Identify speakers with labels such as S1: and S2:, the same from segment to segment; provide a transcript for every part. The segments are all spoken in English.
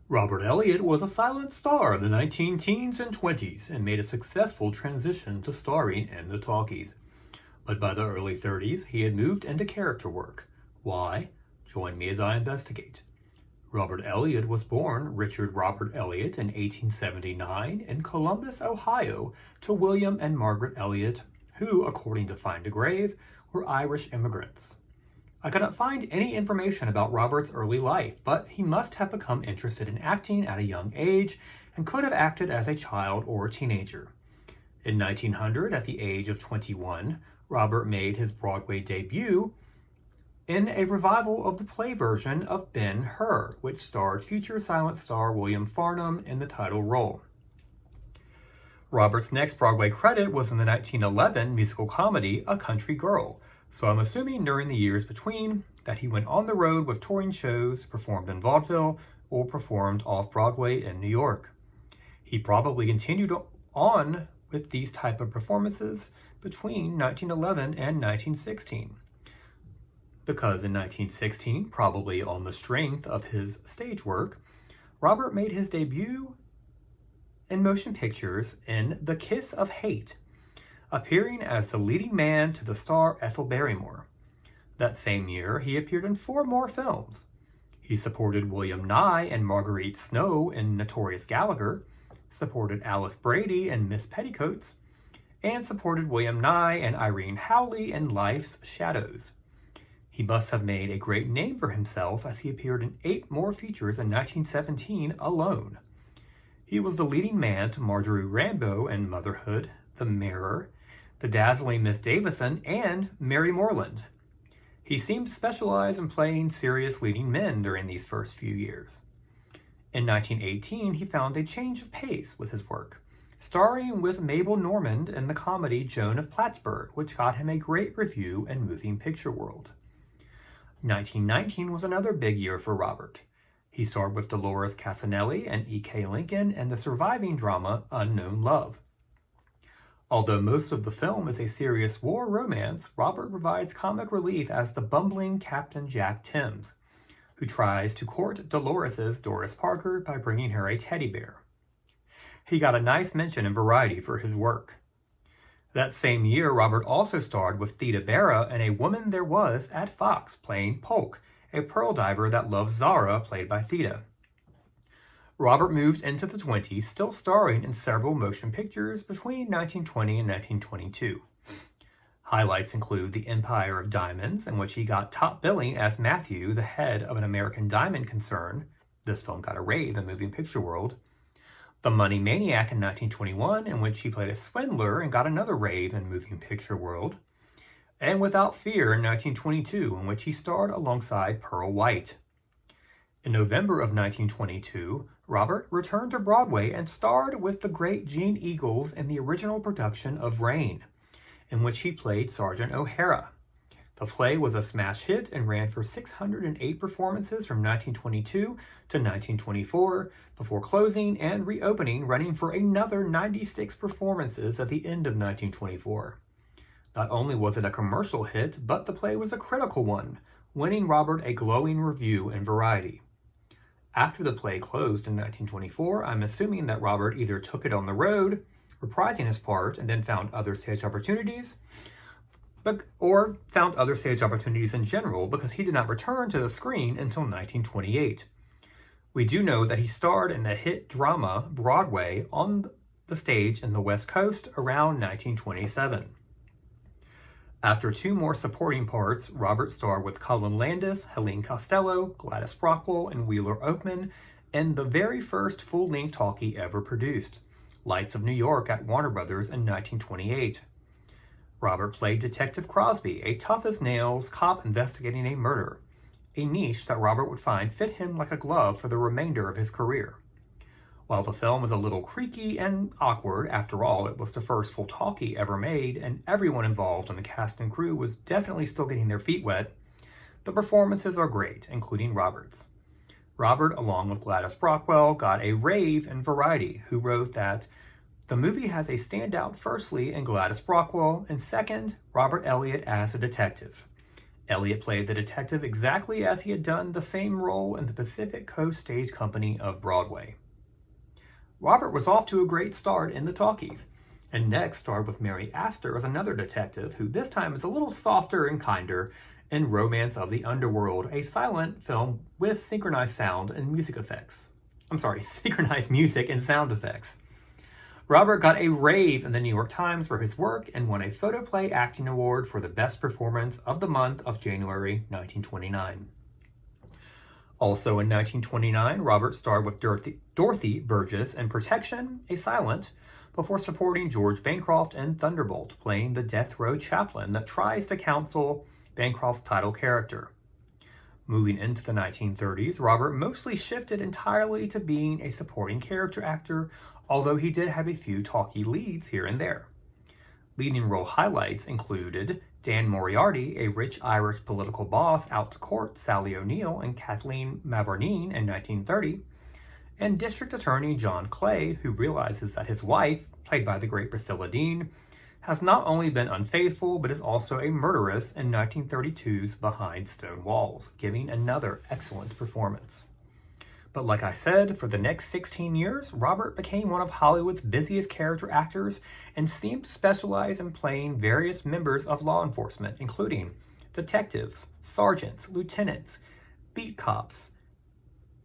S1: Robert Elliott was a silent star in the 19 teens and 20s and made a successful transition to starring in the talkies. But by the early 30s, he had moved into character work. Why? Join me as I investigate. Robert Elliott was born Richard Robert Elliott in 1879 in Columbus, Ohio, to William and Margaret Elliott, who, according to Find a Grave, were Irish immigrants. I could not find any information about Robert's early life, but he must have become interested in acting at a young age and could have acted as a child or a teenager. In 1900, at the age of 21, Robert made his Broadway debut in a revival of the play version of Ben-Hur, which starred future silent star William Farnham in the title role. Robert's next Broadway credit was in the 1911 musical comedy A Country Girl, so I'm assuming during the years between that he went on the road with touring shows, performed in vaudeville, or performed off-Broadway in New York. He probably continued on with these type of performances between 1911 and 1916. Because in 1916, probably on the strength of his stage work, Robert made his debut in motion pictures in The Kiss of Hate, appearing as the leading man to the star Ethel Barrymore. That same year, he appeared in 4 more films. He supported William Nye and Marguerite Snow in Notorious Gallagher, supported Alice Brady in Miss Petticoats, and supported William Nye and Irene Howley in Life's Shadows. He must have made a great name for himself as he appeared in 8 more features in 1917 alone. He was the leading man to Marjorie Rambeau in Motherhood, The Mirror, The Dazzling Miss Davison, and Mary Moreland. He seemed to specialize in playing serious leading men during these first few years. In 1918, he found a change of pace with his work, starring with Mabel Normand in the comedy Joan of Plattsburgh, which got him a great review in Moving Picture World. 1919 was another big year for Robert. He starred with Dolores Casanelli and E.K. Lincoln in the surviving drama Unknown Love. Although most of the film is a serious war romance, Robert provides comic relief as the bumbling Captain Jack Timms, who tries to court Dolores' Doris Parker by bringing her a teddy bear. He got a nice mention in Variety for his work. That same year, Robert also starred with Theda Bara in A Woman There Was at Fox, playing Polk, a pearl diver that loves Zara, played by Theda. Robert moved into the 20s, still starring in several motion pictures between 1920 and 1922. Highlights include The Empire of Diamonds, in which he got top billing as Matthew, the head of an American diamond concern. This film got a rave in Moving Picture World. The Money Maniac in 1921, in which he played a swindler and got another rave in Moving Picture World. And Without Fear in 1922, in which he starred alongside Pearl White. In November of 1922, Robert returned to Broadway and starred with the great Gene Eagles in the original production of Rain, in which he played Sergeant O'Hara. The play was a smash hit and ran for 608 performances from 1922 to 1924, before closing and reopening, running for another 96 performances at the end of 1924. Not only was it a commercial hit, but the play was a critical one, winning Robert a glowing review in Variety. After the play closed in 1924, I'm assuming that Robert either took it on the road, reprising his part, and then found other stage opportunities, or found other stage opportunities in general, because he did not return to the screen until 1928. We do know that he starred in the hit drama Broadway on the stage in the West Coast around 1927. After 2 more supporting parts, Robert starred with Colin Landis, Helene Costello, Gladys Brockwell, and Wheeler Oakman in the very first full-length talkie ever produced, Lights of New York at Warner Brothers in 1928. Robert played Detective Crosby, a tough-as-nails cop investigating a murder, a niche that Robert would find fit him like a glove for the remainder of his career. While the film was a little creaky and awkward, after all, it was the first full talkie ever made, and everyone involved in the cast and crew was definitely still getting their feet wet, the performances are great, including Robert's. Robert, along with Gladys Brockwell, got a rave in Variety, who wrote that the movie has a standout firstly in Gladys Brockwell, and second, Robert Elliott as a detective. Elliott played the detective exactly as he had done the same role in the Pacific Coast Stage Company of Broadway. Robert was off to a great start in the Talkies, and next starred with Mary Astor as another detective who this time is a little softer and kinder in Romance of the Underworld, a silent film with synchronized sound and music effects. Synchronized music and sound effects. Robert got a rave in the New York Times for his work and won a Photoplay Acting Award for the Best Performance of the month of January 1929. Also in 1929, Robert starred with Dorothy Burgess in Protection, a silent, before supporting George Bancroft in Thunderbolt, playing the death row chaplain that tries to counsel Bancroft's title character. Moving into the 1930s, Robert mostly shifted entirely to being a supporting character actor, although he did have a few talkie leads here and there. Leading role highlights included Dan Moriarty, a rich Irish political boss out to court Sally O'Neill and Kathleen Mavourneen in 1930, and District Attorney John Clay, who realizes that his wife, played by the great Priscilla Dean, has not only been unfaithful, but is also a murderess in 1932's Behind Stone Walls, giving another excellent performance. But like I said, for the next 16 years, Robert became one of Hollywood's busiest character actors and seemed to specialize in playing various members of law enforcement, including detectives, sergeants, lieutenants, beat cops,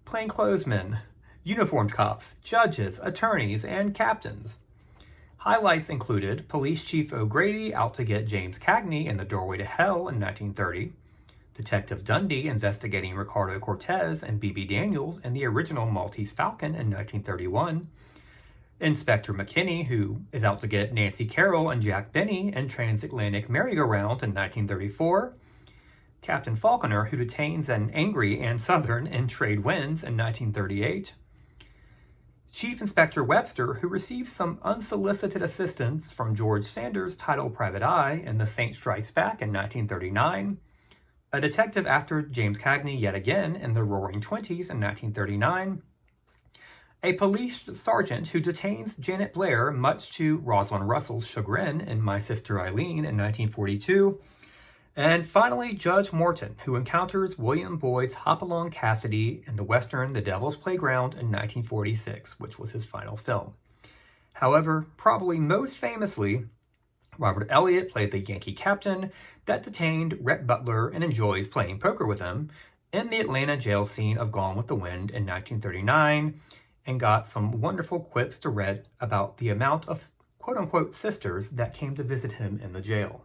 S1: plainclothesmen, uniformed cops, judges, attorneys, and captains. Highlights included Police Chief O'Grady out to get James Cagney in The Doorway to Hell in 1930, Detective Dundee investigating Ricardo Cortez and B.B. Daniels in the original Maltese Falcon in 1931, Inspector McKinney, who is out to get Nancy Carroll and Jack Benny in Transatlantic Merry-Go-Round in 1934, Captain Falconer, who detains an angry Anne Southern in Trade Winds in 1938, Chief Inspector Webster, who receives some unsolicited assistance from George Sanders' title Private Eye in The Saint Strikes Back in 1939, a detective after James Cagney yet again in The Roaring Twenties in 1939, a police sergeant who detains Janet Blair much to Rosalind Russell's chagrin in My Sister Eileen in 1942, and finally Judge Morton, who encounters William Boyd's Hopalong Cassidy in the western The Devil's Playground in 1946, which was his final film. However, probably most famously, Robert Elliott played the Yankee captain that detained Rhett Butler and enjoys playing poker with him in the Atlanta jail scene of Gone with the Wind in 1939, and got some wonderful quips to Rhett about the amount of quote-unquote sisters that came to visit him in the jail.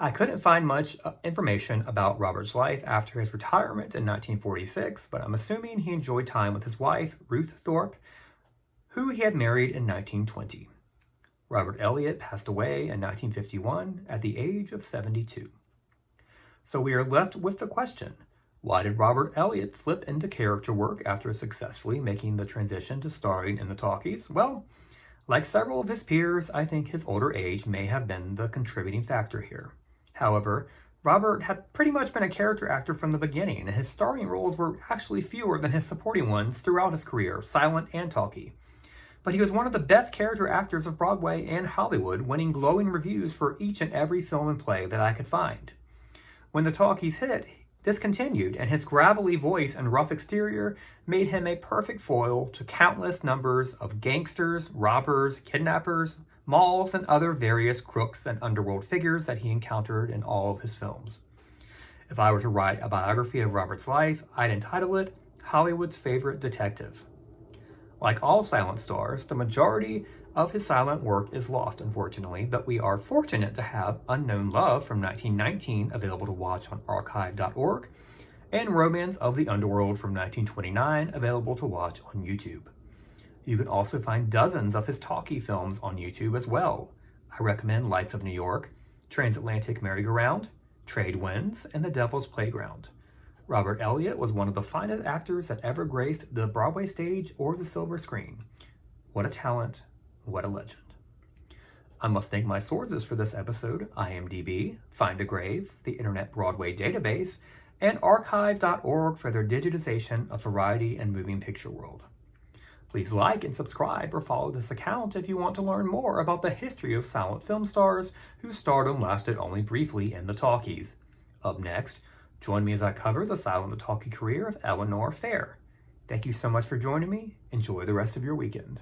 S1: I couldn't find much information about Robert's life after his retirement in 1946, but I'm assuming he enjoyed time with his wife, Ruth Thorpe, who he had married in 1920. Robert Elliott passed away in 1951 at the age of 72. So we are left with the question, why did Robert Elliott slip into character work after successfully making the transition to starring in the Talkies? Well, like several of his peers, I think his older age may have been the contributing factor here. However, Robert had pretty much been a character actor from the beginning, and his starring roles were actually fewer than his supporting ones throughout his career, silent and talkie. But he was one of the best character actors of Broadway and Hollywood, winning glowing reviews for each and every film and play that I could find. When the Talkies hit, this continued, and his gravelly voice and rough exterior made him a perfect foil to countless numbers of gangsters, robbers, kidnappers, malls, and other various crooks and underworld figures that he encountered in all of his films. If I were to write a biography of Robert's life, I'd entitle it Hollywood's Favorite Detective. Like all silent stars, the majority of his silent work is lost, unfortunately, but we are fortunate to have Unknown Love from 1919 available to watch on archive.org, and Romance of the Underworld from 1929 available to watch on YouTube. You can also find dozens of his talkie films on YouTube as well. I recommend Lights of New York, Transatlantic Merry-Go-Round, Trade Winds, and The Devil's Playground. Robert Elliott was one of the finest actors that ever graced the Broadway stage or the silver screen. What a talent, what a legend. I must thank my sources for this episode, IMDb, Find a Grave, the Internet Broadway Database, and archive.org for their digitization of variety and moving picture world. Please like and subscribe or follow this account if you want to learn more about the history of silent film stars whose stardom lasted only briefly in the talkies. Up next, join me as I cover the silent and talky career of Eleanor Fair. Thank you so much for joining me. Enjoy the rest of your weekend.